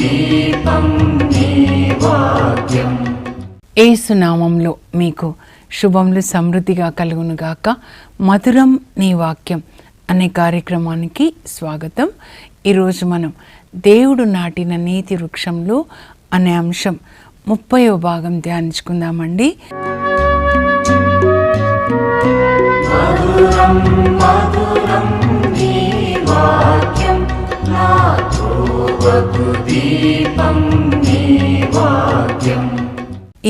దీపం నీ వాక్యం. యేసు నామంలో మీకు శుభములు సమృద్ధిగా కలుగునుగాక. మధురం నీ వాక్యం అనే కార్యక్రమానికి స్వాగతం. ఈరోజు మనం దేవుడు నాటిన నీతి వృక్షంలో అనే అంశం 30వ భాగం ధ్యానించుకుందామండి. మధురం మధురం నీ వాక్యం, నా త్రోవకు దీపం నీ వాక్యం.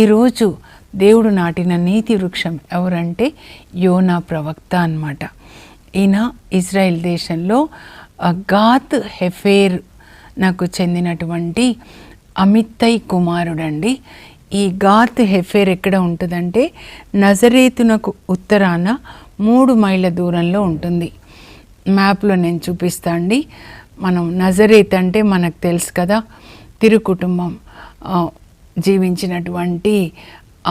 ఈరోజు దేవుడు నాటిన నీతి వృక్షం ఎవరంటే యోనా ప్రవక్త అన్నమాట. ఈయన ఇజ్రాయెల్ దేశంలో గాత్ హెఫేర్ నాకు చెందినటువంటి అమిత్తై కుమారుడండి. ఈ గాత్ హెఫేర్ ఎక్కడ ఉంటుందంటే నజరేతునకు ఉత్తరాన 3 మైళ్ళ దూరంలో ఉంటుంది. మ్యాప్లో నేను చూపిస్తా అండి. మనం నజరేత్ అంటే మనకు తెలుసు కదా, తిరు కుటుంబం జీవించినటువంటి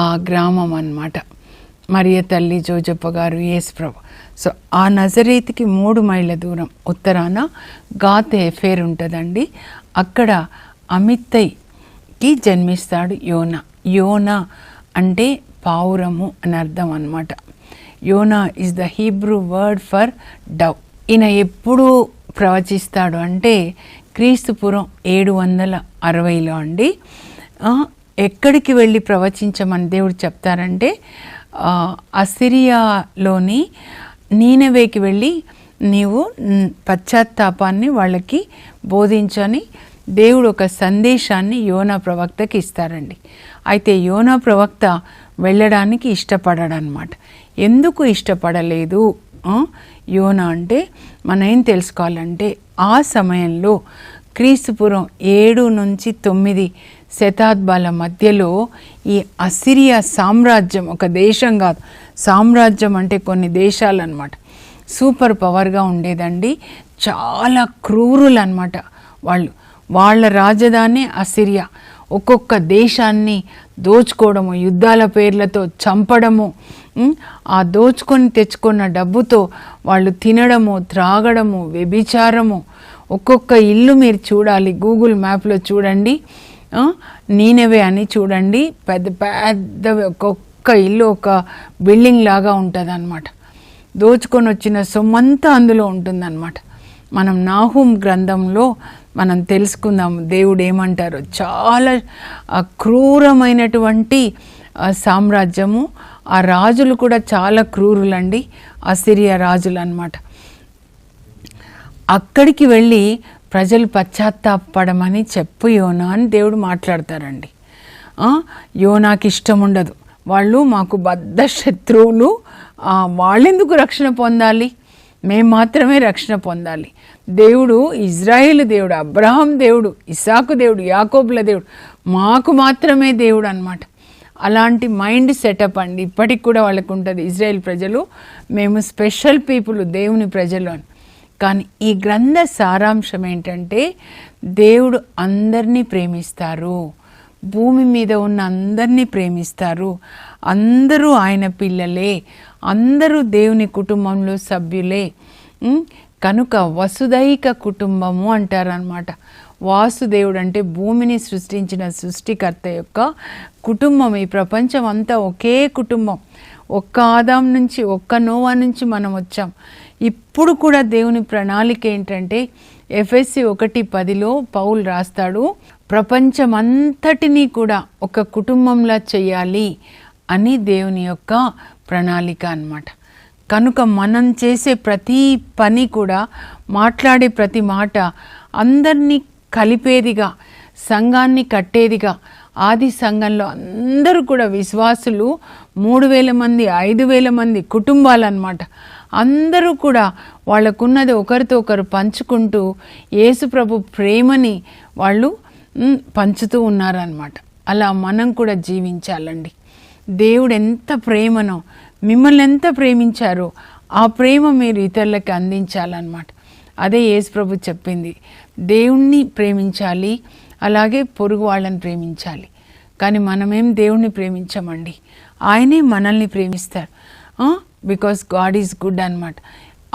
ఆ గ్రామం అన్నమాట. మరియ తల్లి, జోజప్ప గారు, యేసుప్రభు. సో ఆ నజరేత్కి 3 మైళ్ళ దూరం ఉత్తరాన గాత్ హెఫేర్ ఉంటుందండి. అక్కడ అమిత్తైకి జన్మిస్తాడు యోనా. యోనా అంటే పావురము అని అర్థం అన్నమాట. యోనా is the Hebrew word for Dove. ఈయన ఎప్పుడు ప్రవచిస్తాడు అంటే క్రీస్తుపురం 760లో అండి. ఎక్కడికి వెళ్ళి ప్రవచించమని దేవుడు చెప్తారంటే అసిరియాలోని నీనెవేకి వెళ్ళి నీవు పశ్చాత్తాపాన్ని వాళ్ళకి బోధించని దేవుడు ఒక సందేశాన్ని యోనా ప్రవక్తకి ఇస్తారండి. అయితే యోనా ప్రవక్త వెళ్ళడానికి ఇష్టపడడనమాట. ఎందుకు ఇష్టపడలేదు యోనా అంటే మనం ఏం తెలుసుకోవాలంటే ఆ సమయంలో క్రీస్తుపురం 7 నుంచి 9 శతాబ్దాల మధ్యలో ఈ అసిరియా సామ్రాజ్యం, ఒక దేశం కాదు, సామ్రాజ్యం అంటే కొన్ని దేశాలు అన్నమాట, సూపర్ పవర్గా ఉండేదండి. చాలా క్రూరులు అన్నమాట వాళ్ళు. వాళ్ళ రాజధాని అసిరియా. ఒక్కొక్క దేశాన్ని దోచుకోవడము, యుద్ధాల పేర్లతో చంపడము, ఆ దోచుకొని తెచ్చుకున్న డబ్బుతో వాళ్ళు తినడము, త్రాగడము, వ్యభిచారము. ఒక్కొక్క ఇల్లు మీరు చూడాలి, గూగుల్ మ్యాప్లో చూడండి, నీనెవే అని చూడండి, పెద్ద పెద్ద ఒక్కొక్క ఇల్లు ఒక బిల్డింగ్ లాగా ఉంటుంది అన్నమాట. దోచుకొని వచ్చిన సొమ్మంతా అందులో ఉంటుందన్నమాట. మనం నాహూమ్ గ్రంథంలో మనం తెలుసుకుందాం దేవుడు ఏమంటారో. చాలా క్రూరమైనటువంటి సామ్రాజ్యము. ఆ రాజులు కూడా చాలా క్రూరులండి, అసిరియా రాజులు అన్నమాట. అక్కడికి వెళ్ళి ప్రజలు పశ్చాత్తాపడమని చెప్పు యోనా అని దేవుడు మాట్లాడతారండి. యోనాకి ఇష్టం ఉండదు. వాళ్ళు మాకు బద్ధ శత్రువులు, వాళ్ళెందుకు రక్షణ పొందాలి, మేము మాత్రమే రక్షణ పొందాలి. దేవుడు ఇజ్రాయేలు దేవుడు, అబ్రహాం దేవుడు, ఇసాకు దేవుడు, యాకోబుల దేవుడు, మాకు మాత్రమే దేవుడు అన్నమాట. అలాంటి మైండ్ సెటప్ అండి ఇప్పటికి కూడా వాళ్ళకు ఉంటుంది. ఇజ్రాయేల్ ప్రజలు మేము స్పెషల్ పీపుల్, దేవుని ప్రజలు అని. కానీ ఈ గ్రంథ సారాంశం ఏంటంటే దేవుడు అందరినీ ప్రేమిస్తారు, భూమి మీద ఉన్న అందరినీ ప్రేమిస్తారు, అందరూ ఆయన పిల్లలే, అందరూ దేవుని కుటుంబంలో సభ్యులే. కనుక వసుదైక కుటుంబము అంటారనమాట. వాసుదేవుడు అంటే భూమిని సృష్టించిన సృష్టికర్త యొక్క కుటుంబం. ఈ ప్రపంచం అంతా ఒకే కుటుంబం. ఒక్క ఆదాం నుంచి, ఒక్క నోవా నుంచి మనం వచ్చాం. ఇప్పుడు కూడా దేవుని ప్రణాళిక ఏంటంటే ఎఫెసీ 1:10లో పౌలు రాస్తాడు, ప్రపంచమంతటినీ కూడా ఒక కుటుంబంలా చేయాలి అని దేవుని యొక్క ప్రణాళిక అన్నమాట. కనుక మనం చేసే ప్రతి పని కూడా, మాట్లాడే ప్రతి మాట అందరినీ కలిపేదిగా, సంఘాన్ని కట్టేదిగా. ఆది సంఘంలో అందరూ కూడా విశ్వాసులు 3000 మంది, 5000 మంది కుటుంబాలు అన్నమాట. అందరూ కూడా వాళ్ళకున్నది ఒకరితో ఒకరు పంచుకుంటూ యేసుప్రభు ప్రేమని వాళ్ళు పంచుతూ ఉన్నారన్నమాట. అలా మనం కూడా జీవించాలండి. దేవుడు ఎంత ప్రేమనో, మిమ్మల్ని ఎంత ప్రేమించారో ఆ ప్రేమ మీరు ఇతరులకు అందించాలన్నమాట. అదే యేసుప్రభు చెప్పింది, దేవుణ్ణి ప్రేమించాలి, అలాగే పొరుగు వాళ్ళని ప్రేమించాలి. కానీ మనమేం దేవుణ్ణి ప్రేమించమండి, ఆయనే మనల్ని ప్రేమిస్తారు. బికాస్ గాడ్ ఈజ్ గుడ్ అన్నమాట.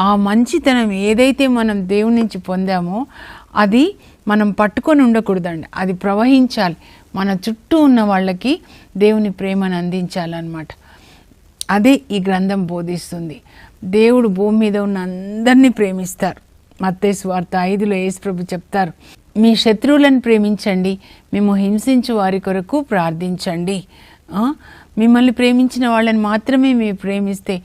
ఆ మంచితనం ఏదైతే మనం దేవుని నుంచి పొందామో అది మనం పట్టుకొని ఉండకూడదండి, అది ప్రవహించాలి. మన చుట్టూ ఉన్న వాళ్ళకి దేవుని ప్రేమను అందించాలన్నమాట. అదే ఈ గ్రంథం బోధిస్తుంది. దేవుడు భూమి మీద ఉన్న అందరినీ ప్రేమిస్తారు. మత్తయి సువార్త 5లో యేసుప్రభు చెప్తారు, మీ శత్రువులను ప్రేమించండి, మేము హింసించు వారి కొరకు ప్రార్థించండి. మిమ్మల్ని ప్రేమించిన వాళ్ళని మాత్రమే మీరు ప్రేమిస్తే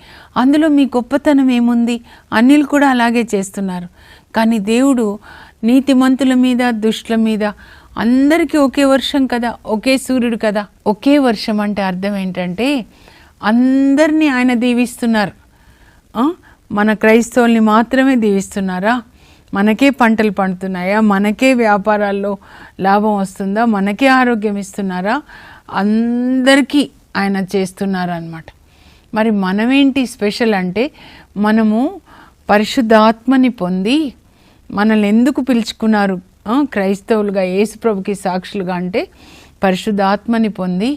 అందులో మీ గొప్పతనం ఏముంది? అన్యులు కూడా అలాగే చేస్తున్నారు. కానీ దేవుడు నీతిమంతుల మీద, దుష్టుల మీద అందరికీ ఒకే వర్షం కదా, ఒకే సూర్యుడు కదా. ఒకే వర్షం అంటే అర్థం ఏంటంటే అందరినీ ఆయన దీవిస్తున్నారు. మన క్రైస్తవుల్ని మాత్రమే దీవిస్తున్నారా? మనకే పంటలు పండుతున్నాయా? మనకే వ్యాపారాల్లో లాభం వస్తుందా? మనకే ఆరోగ్యం ఇస్తున్నారా? అందరికీ ఆయన చేస్తున్నారు అన్నమాట. మరి మనమేంటి స్పెషల్ అంటే, మనము పరిశుద్ధాత్మని పొంది మనల్ని ఎందుకు పిలుచుకున్నారు క్రైస్తవులుగా, యేసుప్రభుకి సాక్షులుగా అంటే పరిశుద్ధాత్మని పొంది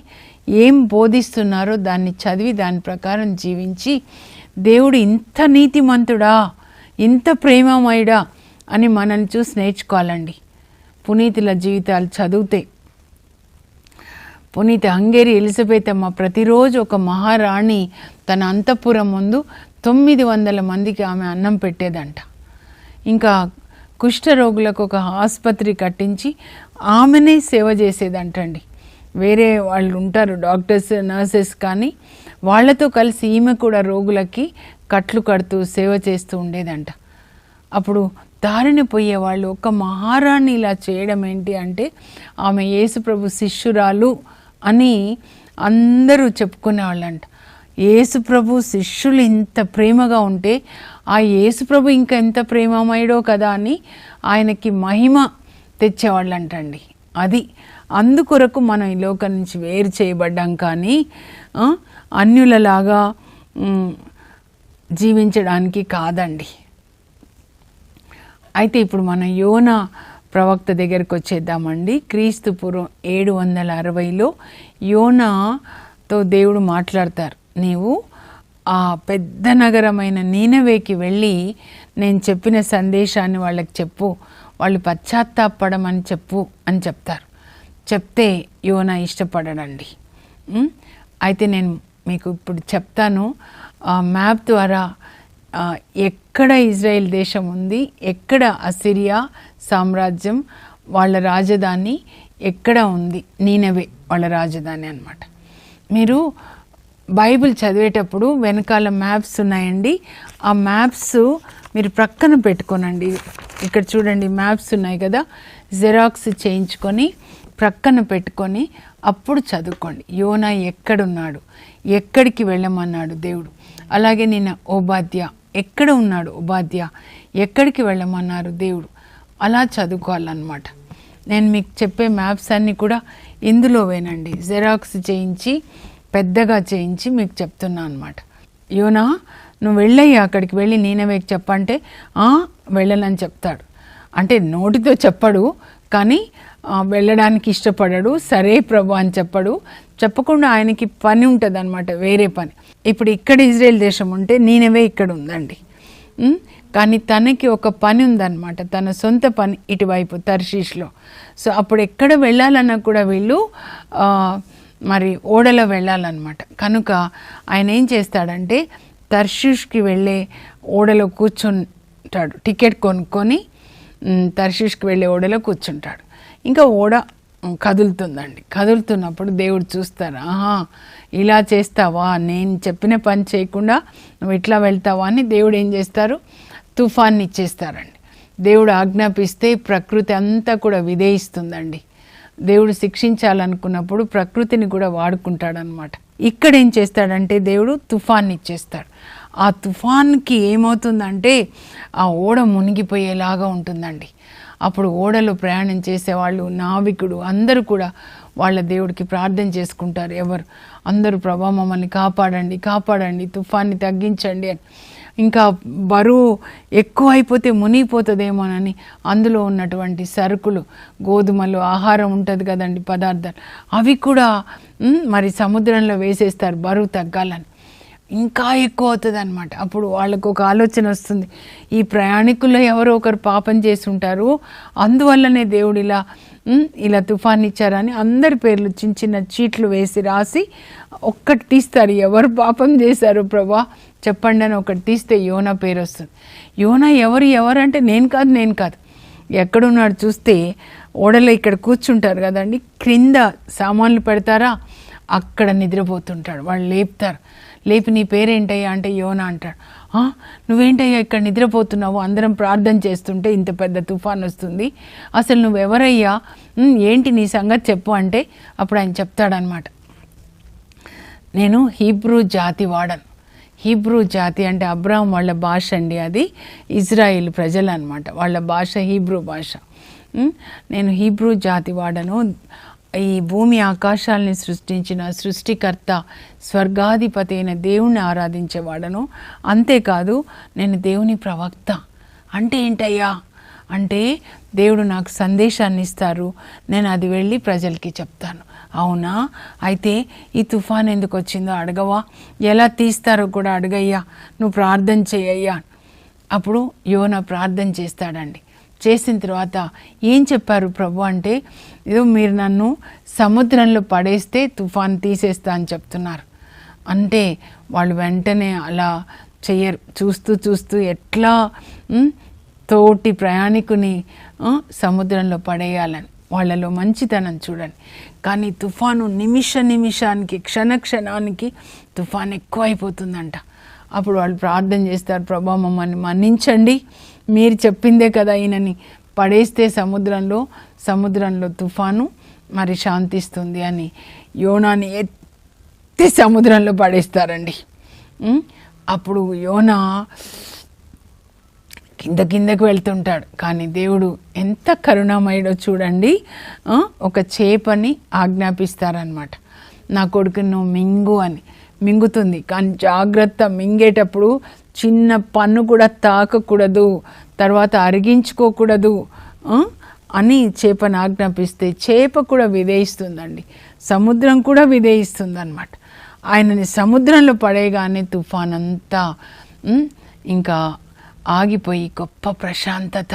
ఏం బోధిస్తున్నారో దాన్ని చదివి దాని ప్రకారం జీవించి, దేవుడు ఇంత నీతిమంతుడా, ఇంత ప్రేమమయుడా అని మనల్ని చూసి నేర్చుకోవాలండి. పునీతుల జీవితాలు చదివితే, పునీత హంగేరి ఎలిజబెత్ అమ్మ ప్రతిరోజు ఒక మహారాణి తన అంతఃపురం ముందు 900 మందికి ఆమె అన్నం పెట్టేదంట. ఇంకా కుష్ఠరోగులకు ఒక ఆసుపత్రి కట్టించి ఆమెనే సేవ చేసేదంటండి. వేరే వాళ్ళు ఉంటారు డాక్టర్స్, నర్సెస్, కానీ వాళ్ళతో కలిసి ఈమె కూడా రోగులకి కట్లు కడుతూ సేవ చేస్తూ ఉండేదంట. అప్పుడు దారిన పోయే వాళ్ళు ఒక మహారాణి ఇలా చేయడం ఏంటి అంటే, ఆమె యేసుప్రభు శిష్యురాలు అని అందరూ చెప్పుకునేవాళ్ళంట. యేసుప్రభు శిష్యులు ఇంత ప్రేమగా ఉంటే ఆ యేసుప్రభు ఇంకా ఎంత ప్రేమమయుడో కదా అని ఆయనకి మహిమ తెచ్చేవాళ్ళంటండి. అది అందుకొరకు మనం ఈ లోకం నుంచి వేరు చేయబడ్డాం, కానీ అన్యులలాగా జీవించడానికి కాదండి. అయితే ఇప్పుడు మనం యోనా ప్రవక్త దగ్గరికి వచ్చేద్దామండి. క్రీస్తు పూర్వం 760లో యోనాతో దేవుడు మాట్లాడతారు, నీవు ఆ పెద్ద నగరమైన నీనవేకి వెళ్ళి నేను చెప్పిన సందేశాన్ని వాళ్ళకి చెప్పు, వాళ్ళు పశ్చాత్తాపడమని చెప్పు అని చెప్తారు. చెప్తే యోనా ఇష్టపడడండి. అయితే నేను మీకు ఇప్పుడు చెప్తాను, మ్యాప్ ద్వారా ఎక్కడ ఇజ్రాయెల్ దేశం ఉంది, ఎక్కడ అసిరియా సామ్రాజ్యం వాళ్ళ రాజధాని ఎక్కడ ఉంది, నీనవే వాళ్ళ రాజధాని అన్నమాట. మీరు బైబిల్ చదివేటప్పుడు వెనకాల మ్యాప్స్ ఉన్నాయండి. ఆ మ్యాప్స్ మీరు ప్రక్కన పెట్టుకోనండి. ఇక్కడ చూడండి మ్యాప్స్ ఉన్నాయి కదా, జెరాక్స్ చేయించుకొని ప్రక్కన పెట్టుకొని అప్పుడు చదువుకోండి. యోనా ఎక్కడున్నాడు, ఎక్కడికి వెళ్ళమన్నాడు దేవుడు. అలాగే నిన్న ఓబాద్య ఎక్కడ ఉన్నాడు, ఓబాద్య ఎక్కడికి వెళ్ళమన్నారు దేవుడు. అలా చదువుకోవాలన్నమాట. నేను మీకు చెప్పే మ్యాప్స్ అన్నీ కూడా ఇందులోవేనండి. జెరాక్స్ చేయించి పెద్దగా చేయించి మీకు చెప్తున్నా అనమాట. యోనా నువ్వు వెళ్ళయ్యా అక్కడికి వెళ్ళి నీనవేకి చెప్పంటే వెళ్ళనని చెప్తాడు. అంటే నోటితో చెప్పడు, కానీ వెళ్ళడానికి ఇష్టపడడు. సరే ప్రభు అని చెప్పడు. చెప్పకుండా ఆయనకి పని ఉంటుంది అనమాట, వేరే పని. ఇప్పుడు ఇక్కడ ఇజ్రాయెల్ దేశం ఉంటే నీనవే ఇక్కడ ఉందండి. కానీ తనకి ఒక పని ఉందన్నమాట, తన సొంత పని ఇటువైపు తర్షీష్లో. సో అప్పుడు ఎక్కడ వెళ్ళాలన్నా కూడా వీళ్ళు మరి ఓడలో వెళ్ళాలన్నమాట. కనుక ఆయన ఏం చేస్తాడంటే తర్షీష్కి వెళ్ళే ఓడలో కూర్చుంటాడు. టికెట్ కొనుక్కొని తర్షీష్కి వెళ్ళే ఓడలో కూర్చుంటాడు. ఇంకా ఓడ కదులుతుందండి. కదులుతున్నప్పుడు దేవుడు చూస్తారు, ఇలా చేస్తావా, నేను చెప్పిన పని చేయకుండా నువ్వు ఇట్లా వెళ్తావా అని దేవుడు ఏం చేస్తారు, తుఫాన్ని ఇచ్చేస్తారండి. దేవుడు ఆజ్ఞాపిస్తే ప్రకృతి అంతా కూడా విధేయిస్తుందండి. దేవుడు శిక్షించాలనుకున్నప్పుడు ప్రకృతిని కూడా వాడుకుంటాడనమాట. ఇక్కడ ఏం చేస్తాడంటే దేవుడు తుఫాన్ని ఇచ్చేస్తాడు. ఆ తుఫాన్కి ఏమవుతుందంటే ఆ ఓడ మునిగిపోయేలాగా ఉంటుందండి. అప్పుడు ఓడలో ప్రయాణం చేసేవాళ్ళు, నావికుడు అందరూ కూడా వాళ్ళ దేవుడికి ప్రార్థన చేసుకుంటారు. ఎవరు అందరూ ప్రభా మమ్మల్ని కాపాడండి, కాపాడండి, తుఫాన్ని తగ్గించండి అని. ఇంకా బరువు ఎక్కువ అయిపోతే మునిగిపోతుందేమోనని అందులో ఉన్నటువంటి సరుకులు, గోధుమలు, ఆహారం ఉంటుంది కదండి, పదార్థాలు, అవి కూడా మరి సముద్రంలో వేసేస్తారు బరువు తగ్గాలని. ఇంకా ఎక్కువ అవుతుంది అనమాట. అప్పుడు వాళ్ళకు ఒక ఆలోచన వస్తుంది, ఈ ప్రయాణికుల్లో ఎవరో ఒకరు పాపం చేసి ఉంటారు, అందువల్లనే దేవుడు ఇలా తుఫాన్ ఇచ్చారని అందరి పేర్లు చిన్న చిన్న చీట్లు వేసి రాసి ఒక్కటి తీస్తారు. ఎవరు పాపం చేశారు ప్రభా చెప్పండి అని ఒకటి తీస్తే యోనా పేరు వస్తుంది. యోనా ఎవరంటే నేను కాదు ఎక్కడున్నాడు చూస్తే ఓడలో ఇక్కడ కూర్చుంటారు కదండి, క్రింద సామాన్లు పెడతారా, అక్కడ నిద్రపోతుంటాడు. వాళ్ళు లేపుతారు, లేపి నీ పేరేంటయ్యా అంటే యోనా అంటాడు. నువ్వేంటయ్యా ఇక్కడ నిద్రపోతున్నావు, అందరం ప్రార్థన చేస్తుంటే ఇంత పెద్ద తుఫాన్ వస్తుంది, అసలు నువ్వెవరయ్యా, ఏంటి నీ సంగతి చెప్పు అంటే అప్పుడు ఆయన చెప్తాడనమాట, నేను హీబ్రూ జాతి వాడను. హీబ్రూ జాతి అంటే అబ్రాహం వాళ్ళ భాష అండి, అది ఇజ్రాయిల్ ప్రజలు అనమాట, వాళ్ళ భాష హీబ్రూ భాష. నేను హీబ్రూ జాతి వాడను, ఈ భూమి ఆకాశాలని సృష్టించిన సృష్టికర్త స్వర్గాధిపతి అయిన దేవుణ్ణి ఆరాధించేవాడను, అంతేకాదు నేను దేవుని ప్రవక్త. అంటే ఏంటయ్యా అంటే దేవుడు నాకు సందేశాన్ని ఇస్తారు, నేను అది వెళ్ళి ప్రజలకి చెప్తాను. అవునా, అయితే ఈ తుఫాన్ ఎందుకు వచ్చిందో అడగవా, ఎలా తీస్తారో కూడా అడగయ్యా, నువ్వు ప్రార్థన చేయయ్యా. అప్పుడు యోనా ప్రార్థన చేస్తాడండి. చేసిన తర్వాత ఏం చెప్పారు ప్రభు అంటే, ఏదో మీరు నన్ను సముద్రంలో పడేస్తే తుఫాన్ తీసేస్తా అని చెప్తున్నారు. అంటే వాళ్ళు వెంటనే అలా చెయ్యరు, చూస్తూ ఎట్లా తోటి ప్రయాణికుని సముద్రంలో పడేయాలని వాళ్ళలో మంచితనం చూడండి. కానీ తుఫాను నిమిషానికి క్షణానికి తుఫాన్ ఎక్కువైపోతుందంట. అప్పుడు వాళ్ళు ప్రార్థన చేస్తారు, ప్రభా మమ్మల్ని మన్నించండి, మీరు చెప్పిందే కదా ఈయనని పడేస్తే సముద్రంలో తుఫాను మరి శాంతిస్తుంది అని యోనాని ఎత్తి సముద్రంలో పడేస్తారండి. అప్పుడు యోనా కిందకి వెళ్తుంటాడు, కానీ దేవుడు ఎంత కరుణామయుడో చూడండి. ఒక చేపని ఆజ్ఞాపిస్తారనమాట, నా కొడుకుని నువ్వు మింగు అని. మింగుతుంది, కానీ జాగ్రత్త, మింగేటప్పుడు చిన్న పన్ను కూడా తాకకూడదు, తర్వాత అరిగించుకోకూడదు అని చేపను ఆజ్ఞాపిస్తే చేప కూడా విధేయిస్తుందండి, సముద్రం కూడా విధేయిస్తుంది అనమాట. ఆయనని సముద్రంలో పడేయగానే తుఫాన్ అంతా ఇంకా ఆగిపోయి గొప్ప ప్రశాంతత.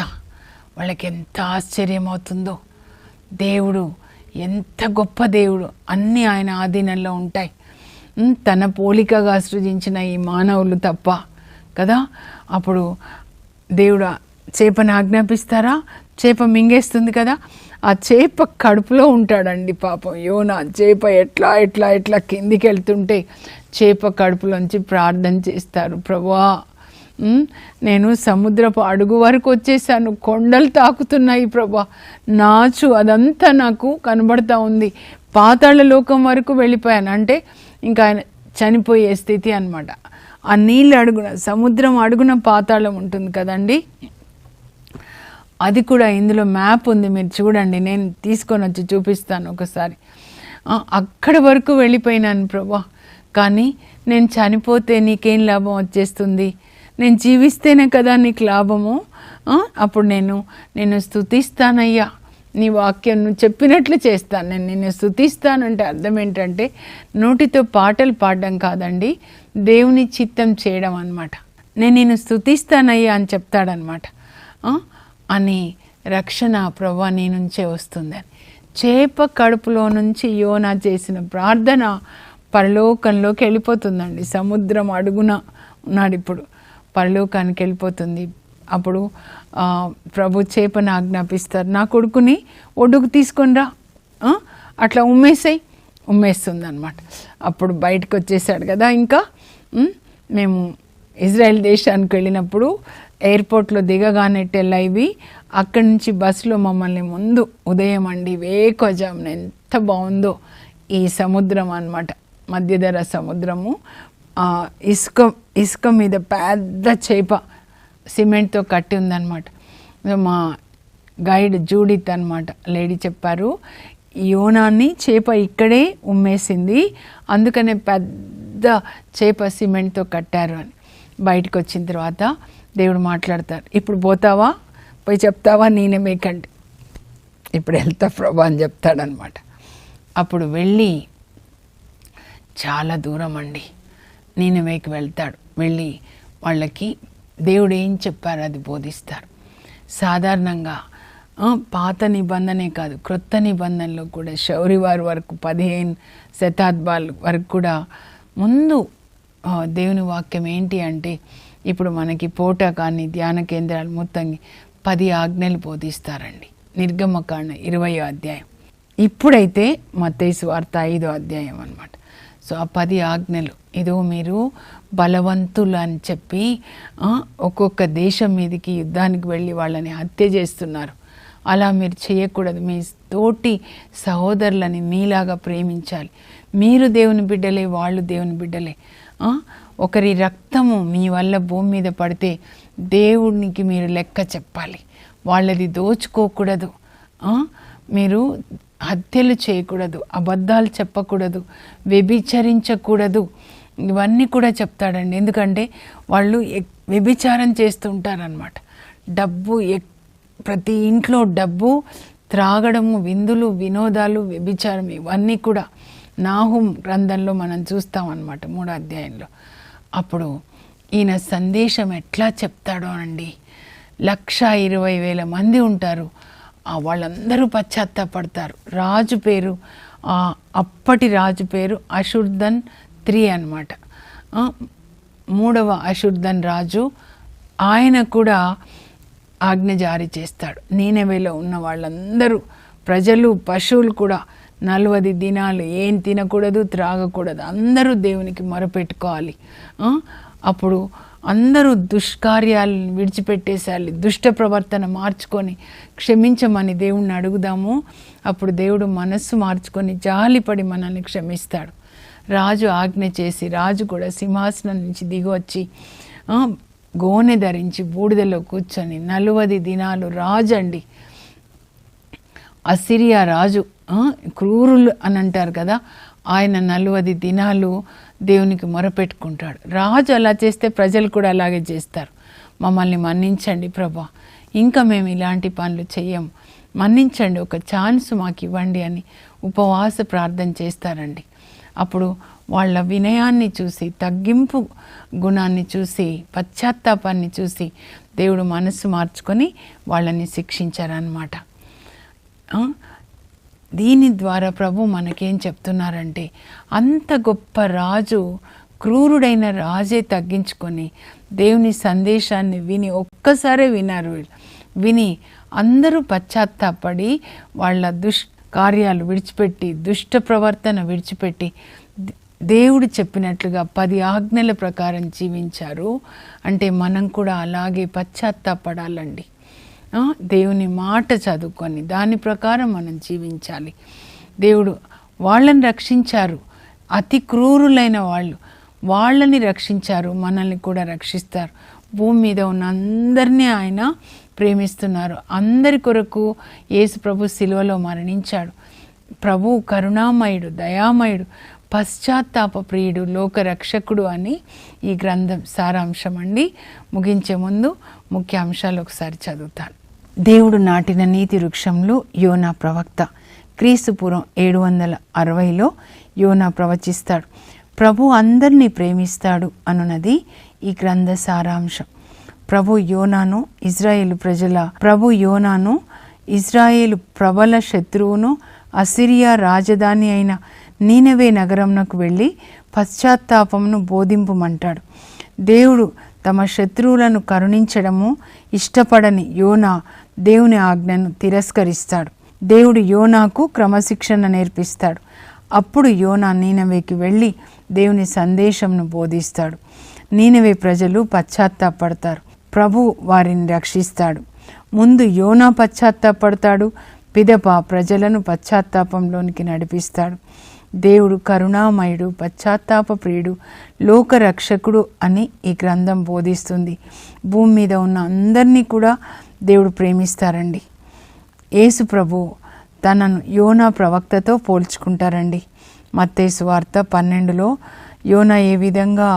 వాళ్ళకి ఎంత ఆశ్చర్యం అవుతుందో, దేవుడు ఎంత గొప్ప దేవుడు, అన్నీ ఆయన ఆధీనంలో ఉంటాయి. తన పోలికగా సృజించిన ఈ మానవులు తప్ప కదా. అప్పుడు దేవుడు చేపను ఆజ్ఞాపిస్తారా, చేప మింగేస్తుంది కదా, ఆ చేప కడుపులో ఉంటాడండి పాపం యోనా. చేప ఎట్లా కిందికి వెళ్తుంటే చేప కడుపులోంచి ప్రార్థన చేస్తారు, ప్రభువా నేను సముద్రపు అడుగు వరకు వచ్చేసాను, కొండలు తాకుతున్నాయి ప్రభా, నాచు అదంతా నాకు కనబడతా ఉంది, పాతాళ లోకం వరకు వెళ్ళిపోయాను. అంటే ఇంకా ఆయన చనిపోయే స్థితి అనమాట. ఆ నీళ్ళు అడుగున, సముద్రం అడుగున పాతాళం ఉంటుంది కదండి, అది కూడా ఇందులో మ్యాప్ ఉంది, మీరు చూడండి, నేను తీసుకొని వచ్చి చూపిస్తాను ఒకసారి. అక్కడి వరకు వెళ్ళిపోయినాను ప్రభా, కానీ నేను చనిపోతే నీకేం లాభం వచ్చేస్తుంది, నేను జీవిస్తేనే కదా నీకు లాభము. అప్పుడు నేను స్తుతిస్తానయ్యా, నీ వాక్యం నువ్వు చెప్పినట్లు చేస్తాను, నేను నిన్ను స్తుతిస్తానంటే అర్థం ఏంటంటే నోటితో పాటలు పాడడం కాదండి, దేవుని చిత్తం చేయడం అనమాట. నేను నిన్ను స్తుతిస్తానయ్యా అని చెప్తాడనమాట. అని రక్షణ ప్రభువా నీ నుంచే వస్తుందని. చేప కడుపులో నుంచి యోనా చేసిన ప్రార్థన పరలోకంలోకి వెళ్ళిపోతుందండి. సముద్రం అడుగున ఉన్నాడు, ఇప్పుడు పరలోకానికి వెళ్ళిపోతుంది. అప్పుడు ప్రభు చేపను ఆజ్ఞాపిస్తారు, నా కొడుకుని ఒడ్డుకు తీసుకొని రా, అట్లా ఉమ్మేస్తుంది అనమాట. అప్పుడు బయటకు వచ్చేసాడు కదా. ఇంకా మేము ఇజ్రాయెల్ దేశానికి వెళ్ళినప్పుడు ఎయిర్పోర్ట్లో దిగగానే టెల్లైవి, అక్కడి నుంచి బస్సులో మమ్మల్ని ముందు ఉదయం అండి వేకోజామున ఎంత బాగుందో ఈ సముద్రం అన్నమాట, మధ్యధరా సముద్రము. ఇసుక మీద పెద్ద చేప సిమెంట్తో కట్టి ఉందన్నమాట. మా గైడ్ జూడిత్ అనమాట లేడీ చెప్పారు, యోనాన్ని చేప ఇక్కడే ఉమ్మేసింది, అందుకనే పెద్ద చేప సిమెంట్తో కట్టారు అని. బయటకు వచ్చిన తర్వాత దేవుడు మాట్లాడతారు, ఇప్పుడు పోతావా, పోయి చెప్తావా నేనే మేకండి, ఇప్పుడు వెళ్తా ప్రభా అని చెప్తాడనమాట. అప్పుడు వెళ్ళి చాలా దూరం అండి, నీనెవేకి వెళ్తాడు. వెళ్ళి వాళ్ళకి దేవుడు ఏం చెప్పారో అది బోధిస్తారు. సాధారణంగా పాత నిబంధనే కాదు, క్రొత్త నిబంధనలో కూడా శౌరి వారి వరకు 15 శతాబ్దాల వరకు కూడా ముందు దేవుని వాక్యం ఏంటి అంటే, ఇప్పుడు మనకి పోట కానీ ధ్యాన కేంద్రాలు మొత్తం 10 ఆజ్ఞలు బోధిస్తారండి. నిర్గమకాండ 20వ అధ్యాయం. ఇప్పుడైతే మత్తయి సువార్త 5వ అధ్యాయం అన్నమాట. సో ఆ 10 ఆజ్ఞలు, ఇదో మీరు బలవంతులు అని చెప్పి ఒక్కొక్క దేశం మీదకి యుద్ధానికి వెళ్ళి వాళ్ళని హత్య చేస్తున్నారు. అలా మీరు చేయకూడదు. మీ తోటి సహోదరులని మీలాగా ప్రేమించాలి. మీరు దేవుని బిడ్డలే, వాళ్ళు దేవుని బిడ్డలే. ఒకరి రక్తము మీ వల్ల భూమి మీద పడితే దేవునికి మీరు లెక్క చెప్పాలి. వాళ్ళది దోచుకోకూడదు. మీరు హత్యలు చేయకూడదు, అబద్ధాలు చెప్పకూడదు, వ్యభిచరించకూడదు. ఇవన్నీ కూడా చెప్తాడండి. ఎందుకంటే వాళ్ళు వ్యభిచారం చేస్తుంటారనమాట. డబ్బు, ప్రతి ఇంట్లో డబ్బు, త్రాగడము, విందులు, వినోదాలు, వ్యభిచారం, ఇవన్నీ కూడా నాహుం గ్రంథంలో మనం చూస్తామన్నమాట 3వ అధ్యాయంలో. అప్పుడు ఈయన సందేశం ఎట్లా చెప్తాడో అండి. 1,20,000 మంది ఉంటారు. వాళ్ళందరూ పశ్చాత్తాపడతారు. రాజు పేరు, అప్పటి రాజు పేరు అషుర్దన్ III అన్నమాట. 3వ అషుర్దన్ రాజు, ఆయన కూడా ఆజ్ఞ జారీ చేస్తాడు. నీనెవేలో ఉన్న వాళ్ళందరూ, ప్రజలు, పశువులు కూడా 40 దినాలు ఏం తినకూడదు, త్రాగకూడదు. అందరూ దేవునికి మొరపెట్టుకోవాలి. అప్పుడు అందరూ దుష్కార్యాలను విడిచిపెట్టేసాలి. దుష్ట ప్రవర్తన మార్చుకొని క్షమించమని దేవుణ్ణి అడుగుదాము. అప్పుడు దేవుడు మనస్సు మార్చుకొని జాలిపడి మనల్ని క్షమిస్తాడు. రాజు ఆజ్ఞ చేసి, రాజు కూడా సింహాసనం నుంచి దిగొచ్చి గోనె ధరించి బూడిదలో కూర్చొని 40 దినాలు రాజు అండి. అసిరియా రాజు, క్రూరులు అని అంటారు కదా, ఆయన 40 దినాలు దేవునికి మొరపెట్టుకుంటాడు. రాజు అలా చేస్తే ప్రజలు కూడా అలాగే చేస్తారు. మమ్మల్ని మన్నించండి ప్రభా, ఇంకా మేము ఇలాంటి పనులు చెయ్యము, మన్నించండి, ఒక ఛాన్స్ మాకు ఇవ్వండి అని ఉపవాస ప్రార్థన చేస్తారండి. అప్పుడు వాళ్ళ వినయాన్ని చూసి, తగ్గింపు గుణాన్ని చూసి, పశ్చాత్తాపాన్ని చూసి దేవుడు మనస్సు మార్చుకొని వాళ్ళని శిక్షించారన్నమాట. దీని ద్వారా ప్రభు మనకేం చెప్తున్నారంటే, అంత గొప్ప రాజు, క్రూరుడైన రాజే తగ్గించుకొని దేవుని సందేశాన్ని విని, ఒక్కసారే విన్నారు వీళ్ళు. విని అందరూ పశ్చాత్తాపడి వాళ్ళ కార్యాలు విడిచిపెట్టి, దుష్ట ప్రవర్తన విడిచిపెట్టి దేవుడు చెప్పినట్లుగా 10 ఆజ్ఞల ప్రకారం జీవించారు. అంటే మనం కూడా అలాగే పశ్చాత్తాపడాలండి. దేవుని మాట చదువుకొని దాని ప్రకారం మనం జీవించాలి. దేవుడు వాళ్ళని రక్షించారు. అతి క్రూరులైన వాళ్ళని రక్షించారు, మనల్ని కూడా రక్షిస్తారు. భూమి మీద ఉన్న అందరినీ ఆయన ప్రేమిస్తున్నారు. అందరి కొరకు యేసు ప్రభు శిలువలో మరణించాడు. ప్రభు కరుణామయుడు, దయామయుడు, పశ్చాత్తాప ప్రియుడు, లోకరక్షకుడు అని ఈ గ్రంథం సారాంశం అండి. ముగించే ముందు ముఖ్యాంశాలు ఒకసారి చదువుతాను. దేవుడు నాటిన నీతి వృక్షంలో యోనా ప్రవక్త. క్రీస్తుపూర్వం 760లో యోనా ప్రవచిస్తాడు. ప్రభు అందరినీ ప్రేమిస్తాడు అనున్నది ఈ గ్రంథ సారాంశం. ప్రభు యోనాను ఇజ్రాయేలు ప్రబల శత్రువును, అసిరియా రాజధాని అయిన నీనెవే నగరంనకు వెళ్ళి పశ్చాత్తాపమును బోధింపుమంటాడు. దేవుడు తమ శత్రువులను కరుణించడము ఇష్టపడని యోనా దేవుని ఆజ్ఞను తిరస్కరిస్తాడు. దేవుడు యోనాకు క్రమశిక్షణ నేర్పిస్తాడు. అప్పుడు యోనా నీనెవేకి వెళ్ళి దేవుని సందేశంను బోధిస్తాడు. నీనెవే ప్రజలు పశ్చాత్తాపడతారు. ప్రభు వారిని రక్షిస్తాడు. ముందు యోనా పశ్చాత్తాపడతాడు, పిదప ప్రజలను పశ్చాత్తాపంలోనికి నడిపిస్తాడు. దేవుడు కరుణామయుడు, పశ్చాత్తాప ప్రియుడు, లోకరక్షకుడు అని ఈ గ్రంథం బోధిస్తుంది. భూమి మీద ఉన్న అందరినీ కూడా దేవుడు ప్రేమిస్తారండి. యేసు ప్రభు తనను యోనా ప్రవక్తతో పోల్చుకుంటారండి. మత్తయి సువార్త 12లో యోనా ఏ విధంగా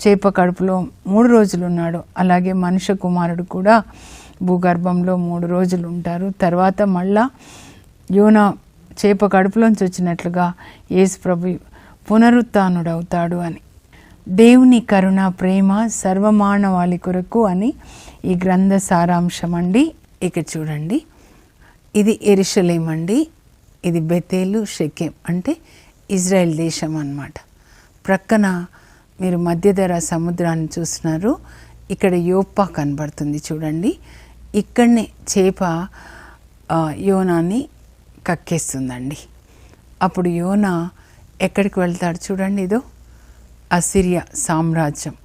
చేప కడుపులో 3 రోజులు ఉన్నాడో, అలాగే మనుష్య కుమారుడు కూడా భూగర్భంలో 3 రోజులు ఉంటారు. తర్వాత మళ్ళా యోనా చేప కడుపులోంచి వచ్చినట్లుగా యేసు ప్రభు పునరుత్థానుడవుతాడు అని. దేవుని కరుణ ప్రేమ సర్వమానవాళి కొరకు అని ఈ గ్రంథ సారాంశం అండి. ఇక చూడండి, ఇది యెరూషలేం అండి, ఇది బెతేలు షెకెం అంటే ఇజ్రాయెల్ దేశం అన్నమాట. ప్రక్కన మీరు మధ్యధరా సముద్రాన్ని చూస్తున్నారు, ఇక్కడ యోప్పా కనబడుతుంది చూడండి. ఇక్కడనే చేప యోనాని కక్కేస్తుందండి. అప్పుడు యోనా ఎక్కడికి వెళ్తాడు చూడండి, ఇదో అసిరియా సామ్రాజ్యం,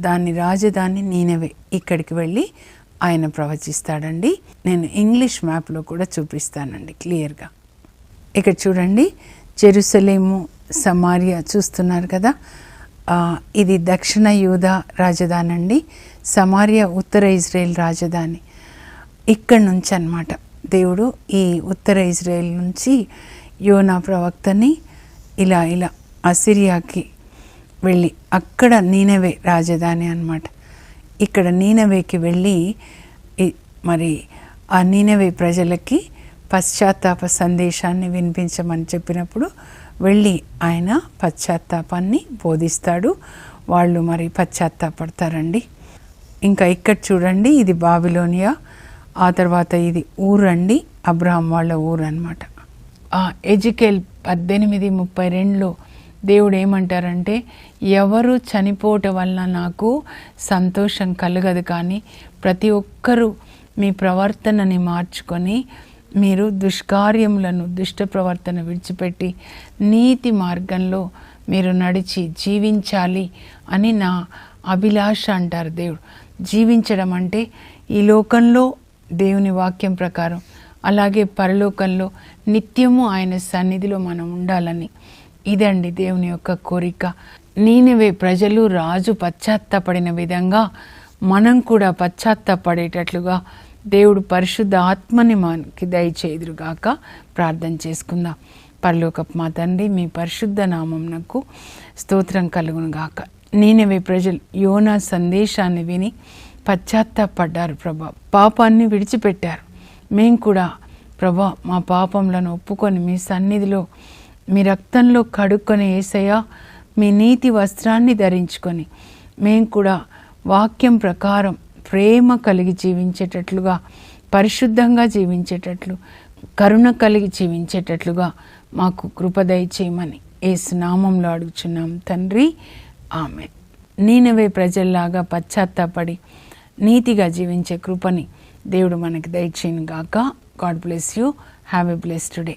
దాని రాజధాని నీనెవే, ఇక్కడికి వెళ్ళి ఆయన ప్రవచిస్తాడండి. నేను ఇంగ్లీష్ మ్యాప్లో కూడా చూపిస్తానండి క్లియర్గా. ఇక్కడ చూడండి, జెరూసలేము సమారియా చూస్తున్నారు కదా, ఇది దక్షిణ యూదా రాజధాని అండి, సమారియా ఉత్తర ఇజ్రాయెల్ రాజధాని. ఇక్కడ నుంచి అన్నమాట దేవుడు ఈ ఉత్తర ఇజ్రాయెల్ నుంచి యోనా ప్రవక్తని ఇలా అసిరియాకి వెళ్ళి, అక్కడ నీనెవే రాజధాని అన్నమాట. ఇక్కడ నీనెవేకి వెళ్ళి మరి ఆ నీనెవే ప్రజలకి పశ్చాత్తాప సందేశాన్ని వినిపించమని చెప్పినప్పుడు వెళ్ళి ఆయన పశ్చాత్తాపాన్ని బోధిస్తాడు. వాళ్ళు మరి పశ్చాత్తాపడతారండి. ఇంకా ఇక్కడ చూడండి, ఇది బాబిలోనియా, ఆ తర్వాత ఇది ఊరండి, అబ్రహాం వాళ్ళ ఊరు అన్నమాట. ఎజికేల్ 18:32లో దేవుడు ఏమంటారంటే, ఎవరు చనిపోవటం వలన నాకు సంతోషం కలగదు, కానీ ప్రతి ఒక్కరూ మీ ప్రవర్తనని మార్చుకొని మీరు దుష్కార్యములను దుష్ట ప్రవర్తన విడిచిపెట్టి నీతి మార్గంలో మీరు నడిచి జీవించాలి అని నా అభిలాష అంటారు దేవుడు. జీవించడం అంటే ఈ లోకంలో దేవుని వాక్యం ప్రకారం, అలాగే పరలోకంలో నిత్యము ఆయన సన్నిధిలో మనం ఉండాలని, ఇదండి దేవుని యొక్క కోరిక. నీనెవే ప్రజలు రాజు పశ్చాత్తాపడిన విధంగా మనం కూడా పశ్చాత్తాపడేటట్లుగా దేవుడు పరిశుద్ధ ఆత్మని మనకి దయచేయుదురుగాక. ప్రార్థన చేసుకుందాం. పరలోకపు మా తండ్రి, మీ పరిశుద్ధ నామమునకు స్తోత్రం కలుగును గాక. నీనెవే ప్రజలు యోనా సందేశాన్ని విని పశ్చాత్తాపడ్డారు ప్రభా, పాపాన్ని విడిచిపెట్టారు. మేము కూడా ప్రభా మా పాపములను ఒప్పుకొని మీ సన్నిధిలో మీ రక్తంలో కడుక్కొని యేసయ్యా మీ నీతి వస్త్రాన్ని ధరించుకొని మేము కూడా వాక్యం ప్రకారం ప్రేమ కలిగి జీవించేటట్లుగా, పరిశుద్ధంగా జీవించేటట్లు, కరుణ కలిగి జీవించేటట్లుగా మాకు కృప దయచేయమని యేసు నామంలో అడుగుచున్నాం తండ్రి, ఆమేన్. నీనెవే ప్రజల్లాగా పశ్చాత్తాపడి నీతిగా జీవించే కృపని దేవుడు మనకి దయచేయను గాక. God bless you. Have a blessed day.